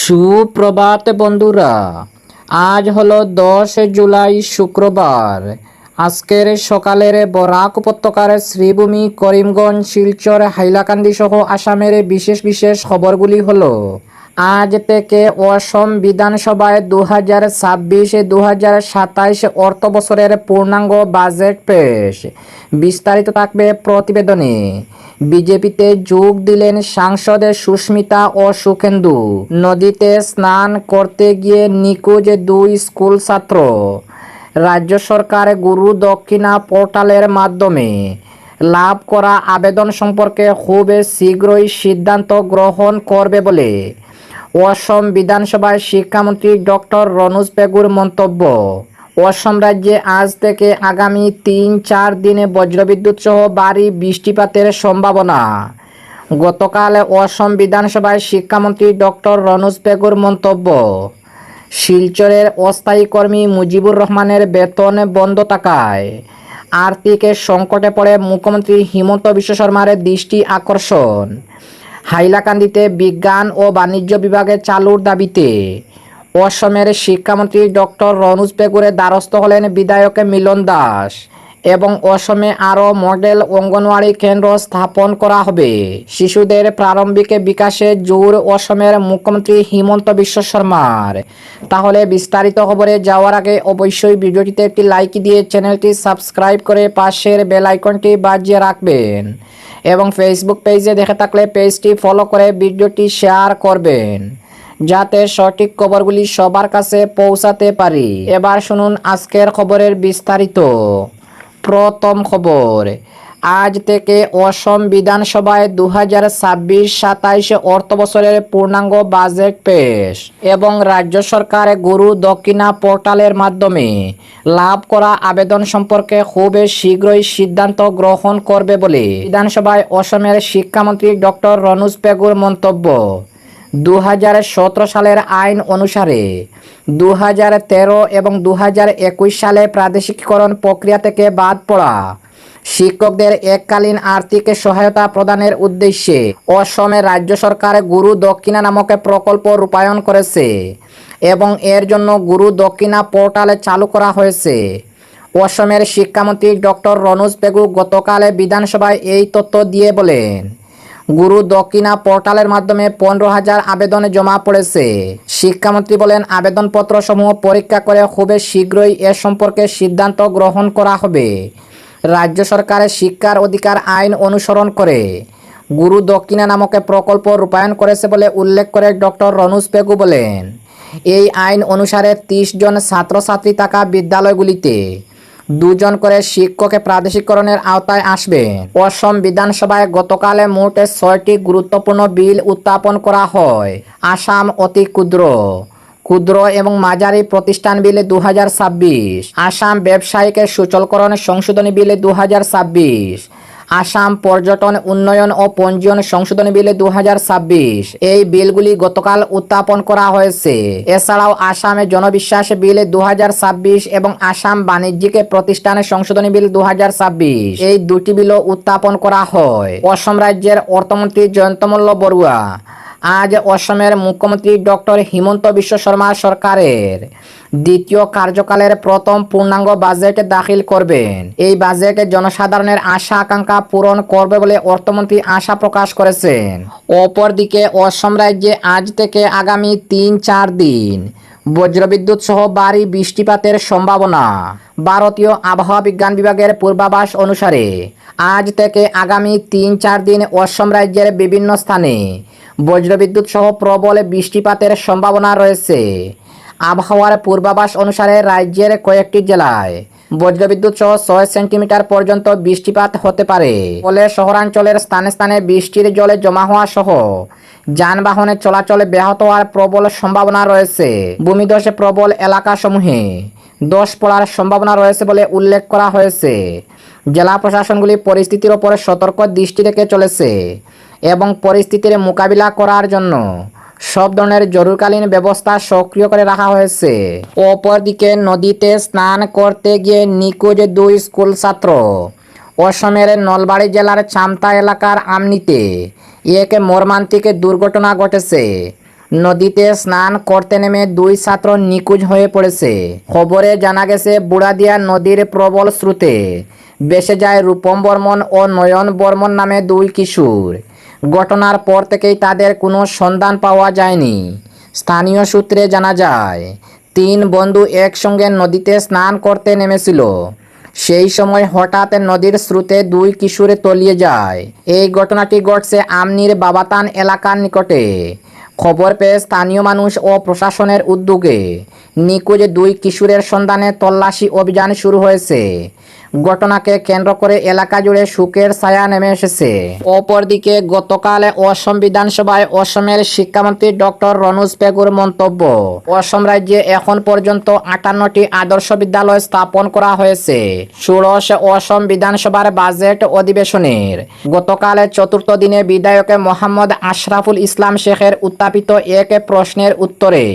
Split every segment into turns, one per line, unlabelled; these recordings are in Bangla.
সুপ্রভাত বন্ধুরা, আজ হলো 10 জুলাই শুক্রবার। আজকের সকালের বরাক উপত্যকার শ্রীভূমি, করিমগঞ্জ, শিলচর, হাইলাকান্দি সহ আসামের বিশেষ বিশেষ খবরগুলি হলো, আজ থেকে অসম বিধানসভায় 2026-2027 অর্থ বছরের পূর্ণাঙ্গ বাজেট পেশ। বিস্তারিত থাকবে প্রতিবেদনে। বিজেপিতে যোগ দিলেন সাংসদ সুস্মিতা ও সুখেন্দু। নদীতে স্নান করতে গিয়ে নিখোঁজ 2 স্কুল ছাত্র। রাজ্য সরকার গুরু দক্ষিণা পোর্টালের মাধ্যমে লাভ করা আবেদন সম্পর্কে খুব শীঘ্রই সিদ্ধান্ত গ্রহণ করবে বলে অসম বিধানসভায় শিক্ষামন্ত্রী ডক্টর রনোজ পেগুর মন্তব্য। অসম রাজ্যে আজ থেকে আগামী 3-4 দিনে বজ্রবিদ্যুৎ সহ ভারী বৃষ্টিপাতের সম্ভাবনা। গতকাল অসম বিধানসভায় শিক্ষামন্ত্রী ডক্টর রনোজ পেগুর মন্তব্য। শিলচরের অস্থায়ী কর্মী মুজিবুর রহমানের বেতন বন্ধ থাকায় আর্থিক সংকটে পড়ে মুখ্যমন্ত্রী হিমন্ত বিশ্ব শর্মার দৃষ্টি আকর্ষণ। হাইলাকান্দিতে বিজ্ঞান ও বাণিজ্য বিভাগে চালুর দাবিতে অসমের শিক্ষামন্ত্রী ডক্টর রনোজ পেগুরের দ্বারস্থ হলেন বিধায়ক মিলন দাস। এবং অসমে আরও মডেল অঙ্গনওয়াড়ি কেন্দ্র স্থাপন করা হবে। শিশুদের প্রারম্ভিক বিকাশে জোর অসমের মুখ্যমন্ত্রী হিমন্ত বিশ্ব শর্মার। তাহলে বিস্তারিত খবরে যাওয়ার আগে অবশ্যই ভিডিওটিতে একটি লাইক দিয়ে চ্যানেলটি সাবস্ক্রাইব করে পাশের বেল আইকনটি বাজিয়ে রাখবেন এবং ফেসবুক পেজে দেখে থাকলে পেজটি ফলো করে ভিডিওটি শেয়ার করবেন যাতে সঠিক খবরগুলি সবার কাছে পৌঁছাতে পারি। এবার শুনুন আজকের খবরের বিস্তারিত। প্রথম খবর, আজ থেকে অসম বিধানসভায় 2026-27 অর্থ বছরের পূর্ণাঙ্গ বাজেট পেশ এবং রাজ্য সরকার গুরু দক্ষিণা পোর্টালের মাধ্যমে লাভ করা আবেদন সম্পর্কে খুব শীঘ্রই সিদ্ধান্ত গ্রহণ করবে বলে বিধানসভায় অসমের শিক্ষামন্ত্রী ডক্টর রনোজ পেগুর মন্তব্য। 2017 সালের আইন অনুসারে 2013 এবং 2021 সালে প্রাদেশিকীকরণ প্রক্রিয়া থেকে বাদ পড়া শিক্ষকদের এককালীন আর্থিক সহায়তা প্রদানের উদ্দেশ্যে অসমের রাজ্য সরকার গুরু দক্ষিণা নামক প্রকল্প রূপায়ণ করেছে এবং এর জন্য গুরু দক্ষিণা পোর্টাল চালু করা হয়েছে। অসমের শিক্ষামন্ত্রী ডক্টর রনোজ পেগু গতকাল বিধানসভায় এই তথ্য দিয়ে বলেন, গুরু দক্ষিণা পোর্টালের মাধ্যমে 15,000 আবেদন জমা পড়েছে। শিক্ষামন্ত্রী বলেন, আবেদনপত্র সমূহ পরীক্ষা করে খুব শীঘ্রই এ সম্পর্কে সিদ্ধান্ত গ্রহণ করা হবে। রাজ্য সরকারের শিক্ষার অধিকার আইন অনুসরণ করে গুরু দক্ষিণা নামক প্রকল্প রূপায়ণ করেছে বলে উল্লেখ করে ডক্টর রনোজ পেগু বলেন, এই আইন অনুসারে 30 জন ছাত্রছাত্রী থাকা বিদ্যালয়গুলিতে 2 জন করে শিক্ষক প্রাদেশিকরণের আওতায় আসবে। অসম বিধানসভায় গতকাল মোট 6টি গুরুত্বপূর্ণ বিল উত্থাপন করা হয়। আসাম অতি ক্ষুদ্র এবং মাঝারি প্রতিষ্ঠান বিল 2026, আসাম ব্যবসায়িক সূচলকরণ সংশোধনী বিল 2026, আসাম পর্যটন উন্নয়ন ও পঞ্জীয়ন সংশোধনী বিল 2026। এই বিলগুলি গতকাল উত্থাপন করা হয়েছে। এছাড়াও আসামে জনবিশ্বাস বিল 2026 এবং আসাম বাণিজ্যিক প্রতিষ্ঠান সংশোধনী বিল 2026, এই দুটি বিলও উত্থাপন করা হয়। অসম রাজ্যের অর্থমন্ত্রী জয়ন্তমল্ল বড়ুয়া আজ অসমের মুখ্যমন্ত্রী ডক্টর হিমন্ত বিশ্ব শর্মা সরকারের দ্বিতীয় কার্যকালের প্রথম পূর্ণাঙ্গ বাজেট দাখিল করবেন। এই বাজেট জনসাধারণের আশা আকাঙ্ক্ষা পূরণ করবে বলে অর্থমন্ত্রী আশা প্রকাশ করেছেন। অপরদিকে অসম রাজ্যে আজ থেকে আগামী 3-4 দিন বজ্রবিদ্যুৎ সহ ভারী বৃষ্টিপাতের সম্ভাবনা। ভারতীয় আবহাওয়া বিজ্ঞান বিভাগের পূর্বাভাস অনুসারে আজ থেকে আগামী 3-4 দিন অসম রাজ্যের বিভিন্ন স্থানে বজ্রবিদ্যুৎ সহ প্রবল বৃষ্টিপাতের সম্ভাবনা রয়েছে। আবহাওয়ার পূর্বাভাস অনুসারে রাজ্যের কয়েকটি জেলায় বজ্রবিদ্যুৎ সহ 6 সেন্টিমিটার পর্যন্ত বৃষ্টিপাত হতে পারে। ফলে শহরাঞ্চলের স্থানে স্থানে বৃষ্টির জলে জমা হওয়া সহ যানবাহনের চলাচল ব্যাহত হওয়ার প্রবল সম্ভাবনা রয়েছে। ভূমিধসে প্রবল এলাকাসমূহে ধস পড়ার সম্ভাবনা রয়েছে বলে উল্লেখ করা হয়েছে। জেলা প্রশাসনগুলি পরিস্থিতির ওপর সতর্ক দৃষ্টি রেখে চলেছে এবং পরিস্থিতির মোকাবিলা করার জন্য সব ধরনের জরুরিকালীন ব্যবস্থা সক্রিয় করে রাখা হয়েছে। অপরদিকে নদীতে স্নান করতে গিয়ে নিখোঁজ 2 স্কুল ছাত্র। অসমের নলবাড়ী জেলার চামতা এলাকার আমনিতে এক মর্মান্তিক দুর্ঘটনা ঘটেছে। নদীতে স্নান করতে নেমে 2 ছাত্র নিখোঁজ হয়ে পড়েছে। খবরে জানা গেছে বুড়াদিয়া নদীর প্রবল স্রোতে ভেসে যায় রূপম বর্মন ও নয়ন বর্মন নামে 2 কিশোর। ঘটনার পর থেকেই তাদের কোনো সন্ধান পাওয়া যায়নি। স্থানীয় সূত্রে জানা যায় 3 বন্ধু একসঙ্গে নদীতে স্নান করতে নেমেছিল। সেই সময় হঠাৎ নদীর স্রোতে 2 কিশোর তলিয়ে যায়। এই ঘটনাটি ঘটছে আমনির বাবাতান এলাকার নিকটে। খবর পেয়ে স্থানীয় মানুষ ও প্রশাসনের উদ্যোগে নিখোঁজ 2 কিশোরের সন্ধানে তল্লাশি অভিযান শুরু হয়েছে। ঘটনাকে কেন্দ্র করে এলাকা জুড়ে শোকের ছায়া নেমে এসেছে। অপরদিকে গতকাল অসম বিধানসভায় অসমের শিক্ষামন্ত্রী ডক্টর রনোজ পেগুর মন্তব্য, অসম রাজ্যে এখন পর্যন্ত 58টি আদর্শ বিদ্যালয় স্থাপন করা হয়েছে। ষোড়শ অসম বিধানসভার বাজেট অধিবেশনের গতকাল 4র্থ দিনে বিধায়ক মোহাম্মদ আশরাফুল ইসলাম শেখের উত্থাপিত এক প্রশ্নের উত্তরে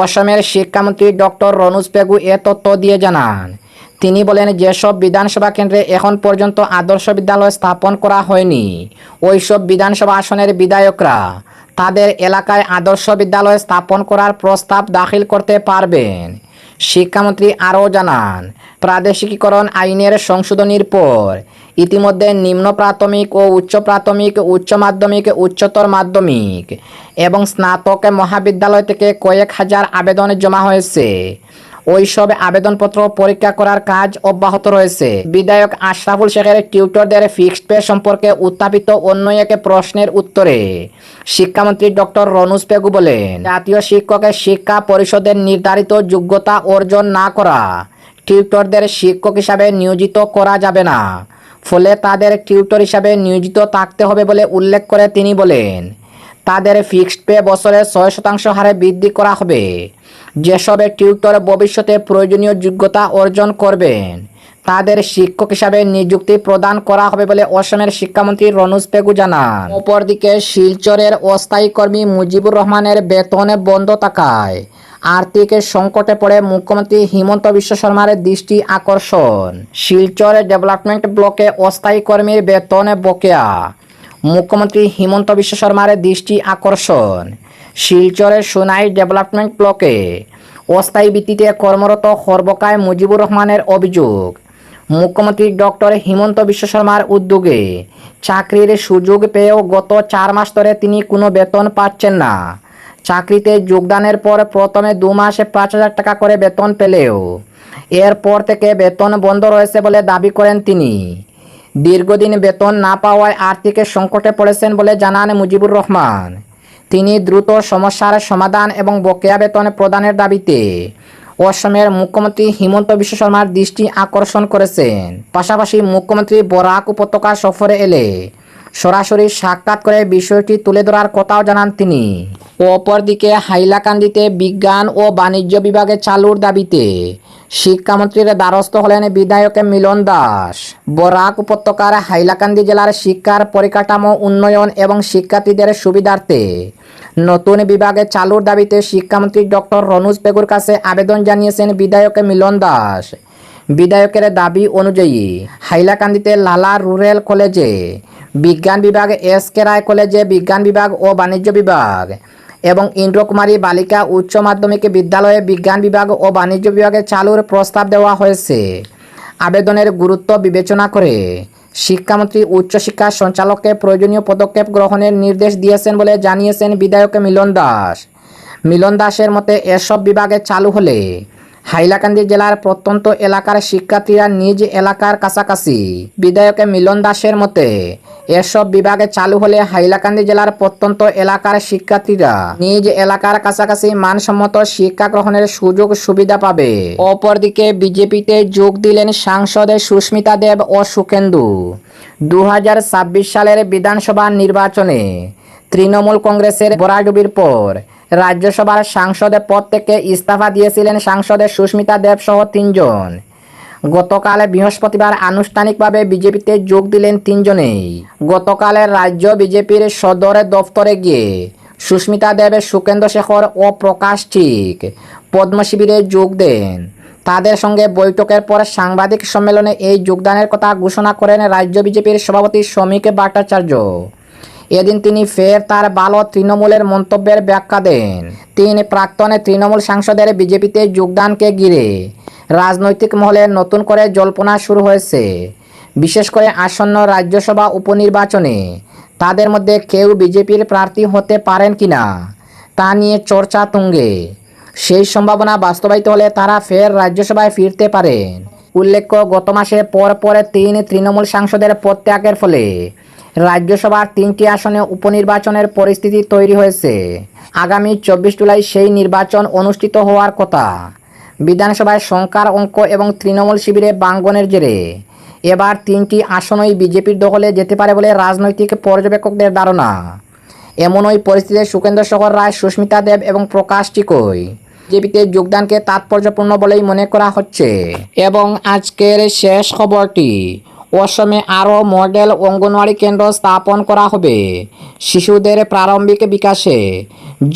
অসমের শিক্ষামন্ত্রী ডক্টর রনোজ পেগু এ তথ্য দিয়ে জানান। তিনি বলেন, যেসব বিধানসভা কেন্দ্রে এখন পর্যন্ত আদর্শ বিদ্যালয় স্থাপন করা হয়নি, ওইসব বিধানসভা আসনের বিধায়করা তাদের এলাকায় আদর্শ বিদ্যালয় স্থাপন করার প্রস্তাব দাখিল করতে পারবেন। শিক্ষামন্ত্রী আরও জানান, প্রাদেশিকীকরণ আইনের সংশোধনীর পর ইতিমধ্যে নিম্ন প্রাথমিক ও উচ্চ প্রাথমিক, উচ্চ মাধ্যমিক, উচ্চতর মাধ্যমিক এবং স্নাতক মহাবিদ্যালয় থেকে কয়েক হাজার আবেদন জমা হয়েছে। ওইসব আবেদনপত্র পরীক্ষা করার কাজ অব্যাহত রয়েছে। বিধায়ক আশরাফুল শেখের টিউটরদের ফিক্সড পে সম্পর্কে উত্থাপিত অন্য এক প্রশ্নের উত্তরে শিক্ষামন্ত্রী ডক্টর রনোজ পেগু বলেন, জাতীয় শিক্ষক শিক্ষা পরিষদের নির্ধারিত যোগ্যতা অর্জন না করা টিউটরদের শিক্ষক হিসাবে নিয়োজিত করা যাবে না, ফলে তাদের টিউটর হিসাবে নিয়োজিত থাকতে হবে বলে উল্লেখ করে তিনি বলেন, তাদের ফিক্সড পে বছরে 6% হারে বৃদ্ধি করা হবে। যেসব টিউটর ভবিষ্যতে প্রয়োজনীয় যোগ্যতা অর্জন করবেন তাদের শিক্ষক হিসাবে নিযুক্তি প্রদান করা হবে বলে অসমের শিক্ষামন্ত্রী রনোজ পেগু জানান। অপরদিকে শিলচরের অস্থায়ী কর্মী মুজিবুর রহমানের বেতন বন্ধ থাকায় আর্থিক সংকটে পড়ে মুখ্যমন্ত্রী হিমন্ত বিশ্ব শর্মার দৃষ্টি আকর্ষণ। শিলচর ডেভেলপমেন্ট ব্লকে অস্থায়ী কর্মীর বেতন বকেয়া, মুখ্যমন্ত্রী হিমন্ত বিশ্ব শর্মার দৃষ্টি আকর্ষণ। শিলচরের সোনাই ডেভেলপমেন্ট ব্লকে অস্থায়ী ভিত্তিতে কর্মরত খর্বকায় মুজিবুর রহমানের অভিযোগ, মুখ্যমন্ত্রী ডক্টর হিমন্ত বিশ্ব শর্মার উদ্যোগে চাকরির সুযোগ পেয়েও গত 4 মাস ধরে তিনি কোনো বেতন পাচ্ছেন না। চাকরিতে যোগদানের পর প্রথমে 2 মাসে 5,000 টাকা করে বেতন পেলেও এরপর থেকে বেতন বন্ধ রয়েছে বলে দাবি করেন তিনি। দীর্ঘদিন বেতন না পাওয়ায় আর্থিক সংকটে পড়েছেন বলে জানান মুজিবুর রহমান। তিনি দ্রুত সমস্যার সমাধান এবং বকেয়া বেতন প্রদানের দাবিতে অসমের মুখ্যমন্ত্রী হিমন্ত বিশ্ব শর্মার দৃষ্টি আকর্ষণ করেছেন। পাশাপাশি মুখ্যমন্ত্রী বরাক উপত্যকা সফরে এলে সরাসরি সাক্ষাৎ করে বিষয়টি তুলে ধরার কথাও জানান তিনি। অপরদিকে হাইলাকান্দিতে বিজ্ঞান ও বাণিজ্য বিভাগে চালুর দাবিতে শিক্ষামন্ত্রীর দ্বারস্থ হলেন বিধায়ক মিলন দাস। বরাক উপত্যকার হাইলাকান্দি জেলার শিক্ষার পরিকাঠামো উন্নয়ন এবং শিক্ষার্থীদের সুবিধার্থে নতুন বিভাগে চালুর দাবিতে শিক্ষামন্ত্রী ডক্টর রনোজ পেগুর কাছে আবেদন জানিয়েছেন বিধায়ক মিলন দাস। বিধায়কের দাবি অনুযায়ী হাইলাকান্দিতে লালা রুরাল কলেজে বিজ্ঞান বিভাগ, SK রায় কলেজে বিজ্ঞান বিভাগ ও বাণিজ্য বিভাগ এবং ইন্দ্রকুমারী বালিকা উচ্চ মাধ্যমিক বিদ্যালয়ে বিজ্ঞান বিভাগ ও বাণিজ্য বিভাগে চালুর প্রস্তাব দেওয়া হয়েছে। আবেদনের গুরুত্ব বিবেচনা করে শিক্ষামন্ত্রী উচ্চশিক্ষা সঞ্চালককে প্রয়োজনীয় পদক্ষেপ গ্রহণের নির্দেশ দিয়েছেন বলে জানিয়েছেন বিধায়ক মিলন দাস। মিলন দাসের মতে এসব বিভাগে চালু হলে হাইলাকান্দি জেলার প্রত্যন্ত এলাকার শিক্ষার্থীরা নিজ এলাকার কাছাকাছি। বিধায়ক মিলন দাসের মতে এসব বিভাগে চালু হলে হাইলাকান্দি জেলার প্রত্যন্ত এলাকার শিক্ষার্থীরা নিজ এলাকার কাছাকাছি মানসম্মত শিক্ষা গ্রহণের সুযোগ সুবিধা পাবে। অপরদিকে বিজেপিতে যোগ দিলেন সাংসদ সুস্মিতা দেব ও সুখেন্দু। 2026 সালের বিধানসভা নির্বাচনে তৃণমূল কংগ্রেসের বরাডুবির পর রাজ্যসভার সাংসদ পদ থেকে ইস্তফা দিয়েছিলেন সাংসদ সুস্মিতা দেব সহ 3 জন। গতকাল বৃহস্পতিবার আনুষ্ঠানিকভাবে বিজেপিতে যোগ দিলেন 3 জনেই। গতকাল রাজ্য বিজেপির সদর দফতরে গিয়ে সুস্মিতা দেব, সুখেন্দু শেখর ও প্রকাশ ঠিক পদ্ম শিবিরে যোগ দেন। তাদের সঙ্গে বৈঠকের পর সাংবাদিক সম্মেলনে এই যোগদানের কথা ঘোষণা করেন রাজ্য বিজেপির সভাপতি শ্রমিক ভট্টাচার্য। এদিন তিনি ফের তার ভালো তৃণমূলের মন্তব্যের ব্যাখ্যা দেন। তিনি প্রাক্তন তৃণমূল সাংসদের বিজেপিতে যোগদানকে ঘিরে রাজনৈতিক মহলে নতুন করে জল্পনা শুরু হয়েছে। বিশেষ করে আসন্ন রাজ্যসভা উপনির্বাচনে তাদের মধ্যে কেউ বিজেপির প্রার্থী হতে পারেন কিনা তা নিয়ে চর্চা তুঙ্গে। সেই সম্ভাবনা বাস্তবায়িত হলে তারা ফের রাজ্যসভায় ফিরতে পারেন। উল্লেখ্য, গত মাসে পরে 3 তৃণমূল সাংসদের পদত্যাগের ফলে রাজ্যসভার 3টি আসনে উপনির্বাচনের পরিস্থিতি তৈরি হয়েছে। আগামী 24 জুলাই সেই নির্বাচন অনুষ্ঠিত হওয়ার কথা। বিধানসভায় সংখ্যার অঙ্ক এবং তৃণমূল শিবিরে বাঙ্গনের জেরে এবার 3টি আসনই বিজেপির দখলে যেতে পারে বলে রাজনৈতিক পর্যবেক্ষকদের ধারণা। এমনই পরিস্থিতিতে সুখেন্দু শেখর রায়, সুস্মিতা দেব এবং প্রকাশ টিকই বিজেপিতে যোগদানকে তাৎপর্যপূর্ণ বলেই মনে করা হচ্ছে। এবং আজকের শেষ খবরটি, অসমে আরও মডেল অঙ্গনওয়াড়ি কেন্দ্র স্থাপন করা হবে। শিশুদের প্রারম্ভিক বিকাশে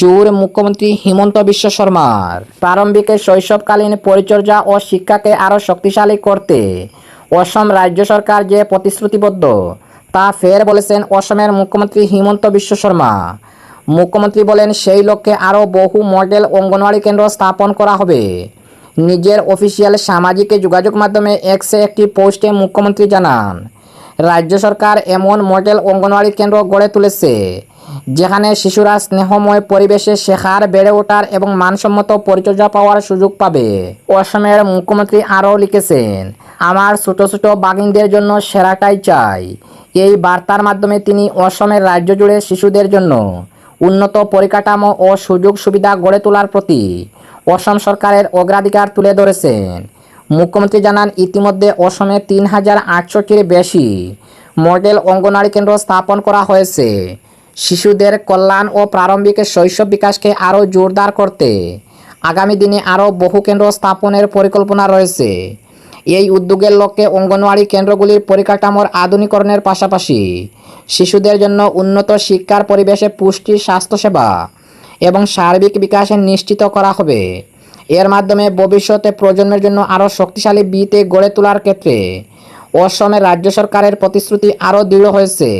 জোর মুখ্যমন্ত্রী হিমন্ত বিশ্ব শর্মার। প্রারম্ভিক শৈশবকালীন পরিচর্যা ও শিক্ষাকে আরও শক্তিশালী করতে অসম রাজ্য সরকার যে প্রতিশ্রুতিবদ্ধ তা ফের বলেছেন অসমের মুখ্যমন্ত্রী হিমন্ত বিশ্ব শর্মা। মুখ্যমন্ত্রী বলেন, সেই লক্ষ্যে আরও বহু মডেল অঙ্গনওয়াড়ি কেন্দ্র স্থাপন করা হবে। নিজের অফিসিয়াল সামাজিক যোগাযোগ মাধ্যমে এক্সে একটি পোস্টে মুখ্যমন্ত্রী জানান, রাজ্য সরকার এমন মডেল অঙ্গনওয়াড়ি কেন্দ্র গড়ে তুলেছে যেখানে শিশুরা স্নেহময় পরিবেশে শেখার, বেড়ে ওঠার এবং মানসম্মত পরিচর্যা পাওয়ার সুযোগ পাবে। অসমের মুখ্যমন্ত্রী আরও লিখেছেন, আমার ছোট ছোট বাগিনদের জন্য সেরাটাই চাই। এই বার্তার মাধ্যমে তিনি অসমের রাজ্য জুড়ে শিশুদের জন্য উন্নত পরিকাঠামো ও সুযোগ সুবিধা গড়ে তোলার প্রতি অসম সরকারের অগ্রাধিকার তুলে ধরেছেন। মুখ্যমন্ত্রী জানান, ইতিমধ্যে অসমে 3800টির বেশি মডেল অঙ্গনওয়াড়ি কেন্দ্র স্থাপন করা হয়েছে। শিশুদের কল্যাণ ও প্রারম্ভিক শৈশব বিকাশকে আরও জোরদার করতে আগামী দিনে আরও বহু কেন্দ্র স্থাপনের পরিকল্পনা রয়েছে। এই উদ্যোগের লক্ষ্যে অঙ্গনওয়াড়ি কেন্দ্রগুলির পরিকাঠামোর আধুনিকরণের পাশাপাশি শিশুদের জন্য উন্নত শিক্ষার পরিবেশে পুষ্টি, স্বাস্থ্যসেবা এবং সার্বিক বিকাশ নিশ্চিত করা হবে। এর মাধ্যমে ভবিষ্যতে প্রজন্মের জন্য আরও শক্তিশালী ভিত গড়ে তোলার ক্ষেত্রে অসমের রাজ্য সরকারের প্রতিশ্রুতি আরও দৃঢ় হয়েছে।